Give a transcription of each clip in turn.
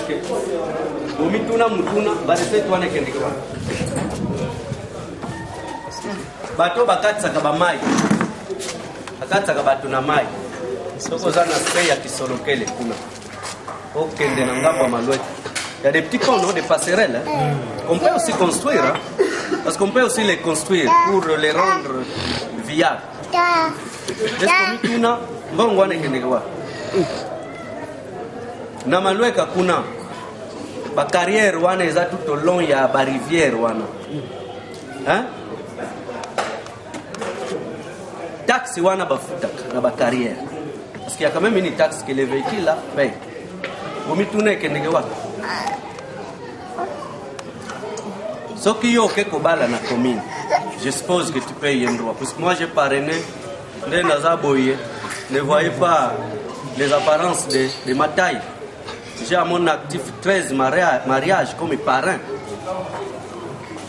que Bomituna Mutuna, Bareset one can go. Bato Bakatsaka Bamai, Akatsaka Batuna Mai, Sokozana Spray à Kisolokele Kuna. Ok, de Nangamba Malouette. Il y a des petits ponts, des passerelles. Hein. On peut aussi construire, hein, parce qu'on peut aussi les construire pour les rendre viables. Est-ce na Malouette kuna ba carrière wana eza tout au long ya ba rivière wana. Hein? Taxi wana bafuta na ba carrière. Parce qu'il y a quand même une taxe que les véhicules là payent. Vomitune kendeke wa. Soki yo ke kobala na commune. Je suppose que tu payes un droit. Parce que moi j'ai parrainé de Nazaboye. Ne voyez pas les apparences de ma taille. J'ai à mon actif 13 mariages comme parrain.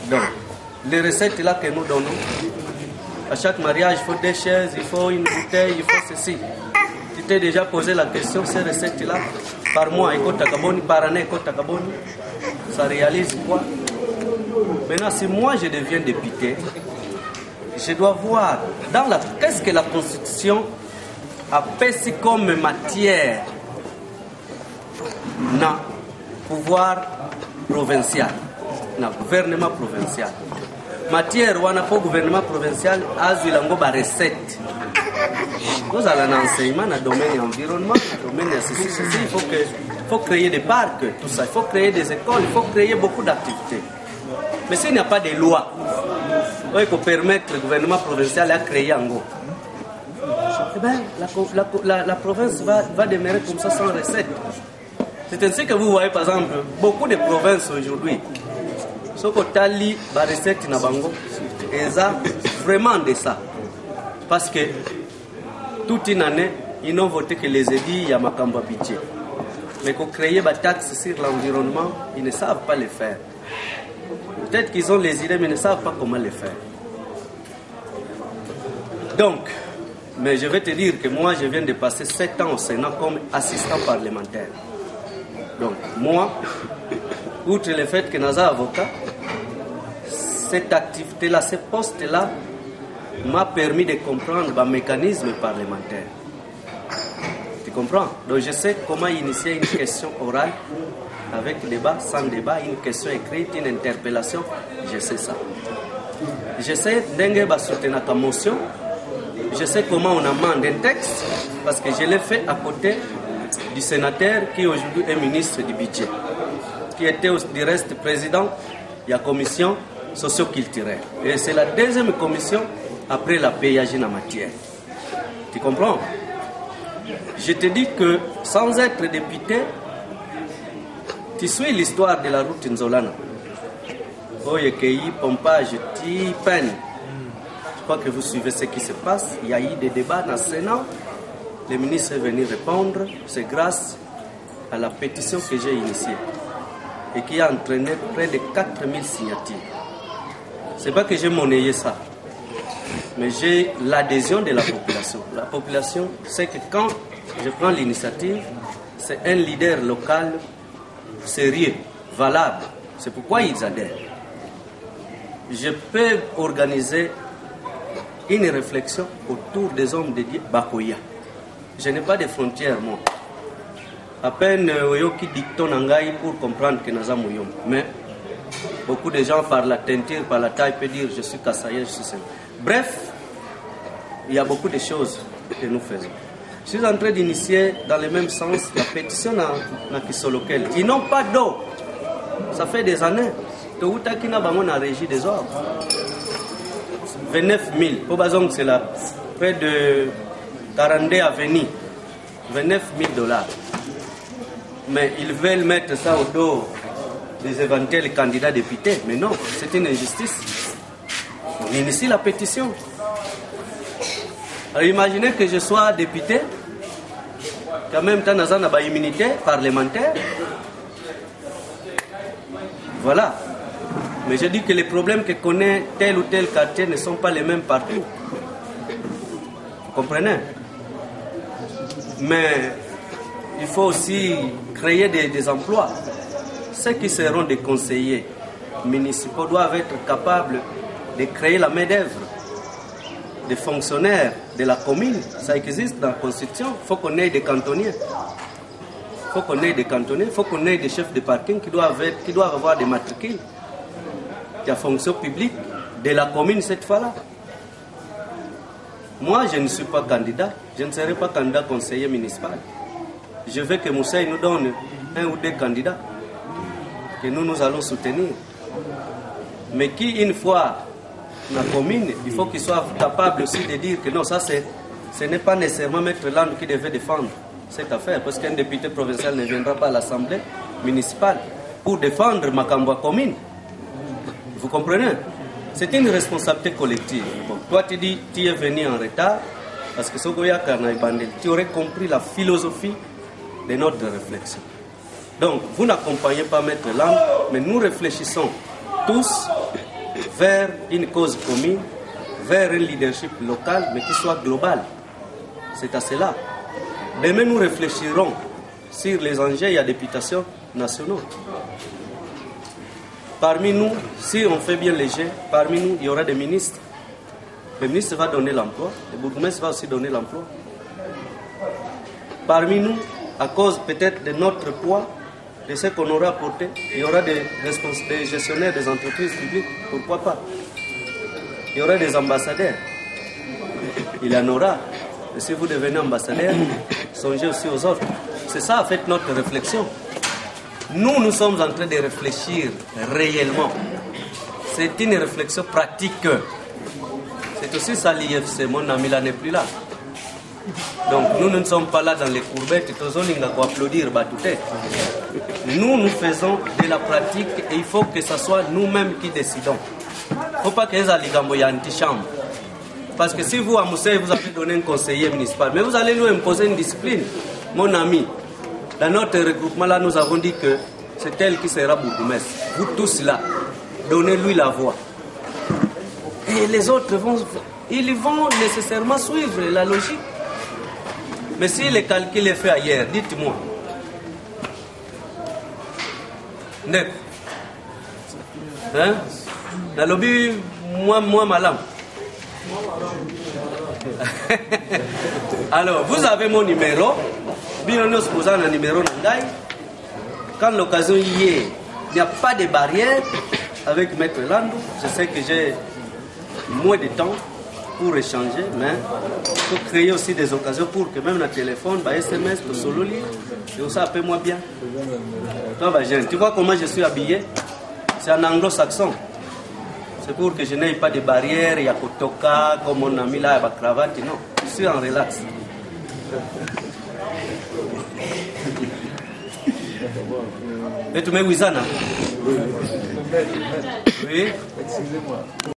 Donc, les recettes là que nous donnons, à chaque mariage, il faut des chaises, il faut une bouteille, il faut ceci. Tu t'es déjà posé la question, ces recettes là, par mois, par année, ça réalise quoi? Maintenant, si moi je deviens député, je dois voir dans la qu'est-ce que la Constitution a fait comme matière na pouvoir provincial, na gouvernement provincial. Matière wana pour gouvernement provincial azulango ba recette. Vous allez en enseignement dans le domaine environnement, dans le domaine ceci, il faut créer des parcs, tout ça, il faut créer des écoles, il faut créer beaucoup d'activités. Mais s'il n'y a pas de loi, il faut permettre le gouvernement provincial à créer un go. Eh bien, la province va demeurer comme ça sans recette. C'est ainsi que vous voyez par exemple beaucoup de provinces aujourd'hui. Ce que tali ba recette na bango, ils ont vraiment de ça. Parce que toute une année, ils n'ont voté que les édits à Makamba budget. Mais pour créer des taxes sur l'environnement, ils ne savent pas le faire. Peut-être qu'ils ont les idées, mais ils ne savent pas comment les faire. Donc, mais je vais te dire que moi, je viens de passer 7 ans au Sénat comme assistant parlementaire. Donc, moi, outre le fait que nous sommes avocats, cette activité-là, ce poste-là, m'a permis de comprendre le mécanisme parlementaire. Tu comprends? Donc, je sais comment initier une question orale avec débat, sans débat, une question écrite, une interpellation. Je sais ça. Je sais de soutenir ta motion. Je sais comment on amende un texte parce que je l'ai fait à côté du sénateur qui aujourd'hui est ministre du budget, qui était du reste président de la commission socio-culturelle. Et c'est la deuxième commission après la PAG en matière. Tu comprends? Je te dis que sans être député, tu suis l'histoire de la route Nzolana. Oyekei, pompage, ti peine. Je crois que vous suivez ce qui se passe. Il y a eu des débats dans le Sénat. Le ministre est venu répondre. C'est grâce à la pétition que j'ai initiée et qui a entraîné près de 4000 signatures. Ce n'est pas que j'ai monnayé ça, mais j'ai l'adhésion de la population. La population sait que quand je prends l'initiative, c'est un leader local sérieux, valable. C'est pourquoi ils adhèrent. Je peux organiser une réflexion autour des hommes de Dieu Bakoya. Je n'ai pas de frontières, moi. À peine qui dicton Nangaï pour comprendre que nous sommes Mouyom. Mais beaucoup de gens par la teinture, par la taille, peuvent dire je suis Kassaïa, je suis seul. Bref, il y a beaucoup de choses que nous faisons. Je suis en train d'initier dans le même sens la pétition dans Kisolokel. Ils n'ont pas d'eau. Ça fait des années. Toutakina Bangon a régi des ordres. 29 000. Pour Bazong, c'est là. Près de 42 avenues. 29 000 $. Mais ils veulent mettre ça au dos des éventuels candidats députés. Mais non, c'est une injustice. On initie la pétition. Alors imaginez que je sois député, qu'en même temps, nous avons une immunité parlementaire. Voilà. Mais je dis que les problèmes que connaît tel ou tel quartier ne sont pas les mêmes partout. Vous comprenez? Mais il faut aussi créer des emplois. Ceux qui seront des conseillers municipaux doivent être capables de créer la main-d'œuvre. Des fonctionnaires de la commune, ça existe dans la Constitution. Il faut qu'on ait des cantonniers. Il faut qu'on ait des cantonniers, il faut qu'on ait des chefs de parking qui doivent avoir des matricules. Il y a fonction publique de la commune cette fois-là. Moi, je ne suis pas candidat. Je ne serai pas candidat conseiller municipal. Je veux que Moussaï nous donne un ou deux candidats que nous allons soutenir. Mais qui, une fois la commune, il faut qu'il soit capable aussi de dire que non, ça ce n'est pas nécessairement Maître Land qui devait défendre cette affaire, parce qu'un député provincial ne viendra pas à l'Assemblée municipale pour défendre Makambwa commune. Vous comprenez? C'est une responsabilité collective. Bon, toi tu dis tu es venu en retard parce que Sogoya Karnaï Bandel, tu aurais compris la philosophie de notre réflexion. Donc vous n'accompagnez pas Maître Land, mais nous réfléchissons tous vers une cause commune, vers un leadership local, mais qui soit global. C'est à cela. Demain, nous réfléchirons sur les enjeux à députation nationaux. Parmi nous, si on fait bien les jeux, parmi nous, il y aura des ministres. Le ministre va donner l'emploi, le bourgmestre va aussi donner l'emploi. Parmi nous, à cause peut-être de notre poids, de ce qu'on aura apporté, il y aura des gestionnaires des entreprises publiques, pourquoi pas. Il y aura des ambassadeurs. Il y en aura. Et si vous devenez ambassadeur, songez aussi aux autres. C'est ça, en fait, notre réflexion. Nous sommes en train de réfléchir réellement. C'est une réflexion pratique. C'est aussi ça l'IFC. Mon ami là n'est plus là. Donc nous ne sommes pas là dans les courbettes. Applaudir. Nous faisons de la pratique et il faut que ce soit nous-mêmes qui décidons. Il ne faut pas que les aligambo y ait anti-chambre. Parce que si vous, à Moussaï, vous avez donné un conseiller municipal, mais vous allez nous imposer une discipline. Mon ami, dans notre regroupement là, nous avons dit que c'est elle qui sera bourgmestre. Vous tous là, donnez-lui la voix. Et les autres vont nécessairement suivre la logique. Mais si le calcul est fait ailleurs, dites-moi. Net. Hein? Dans le lobby, moi, malam. Alors, vous avez mon numéro. Bien, nous posons un numéro. Quand l'occasion y est, il n'y a pas de barrière avec Maître Lando. Je sais que j'ai moins de temps pour échanger, mais il faut créer aussi des occasions pour que même le téléphone, SMS, le solo lit, et ça appelle-moi bien. Tu vois comment je suis habillé? C'est un anglo-saxon. C'est pour que je n'aie pas de barrière, il y a Kotoka, comme mon ami là, il y a cravate, non. Je suis en relax. Et tu mets Wizana? Oui. Excusez-moi.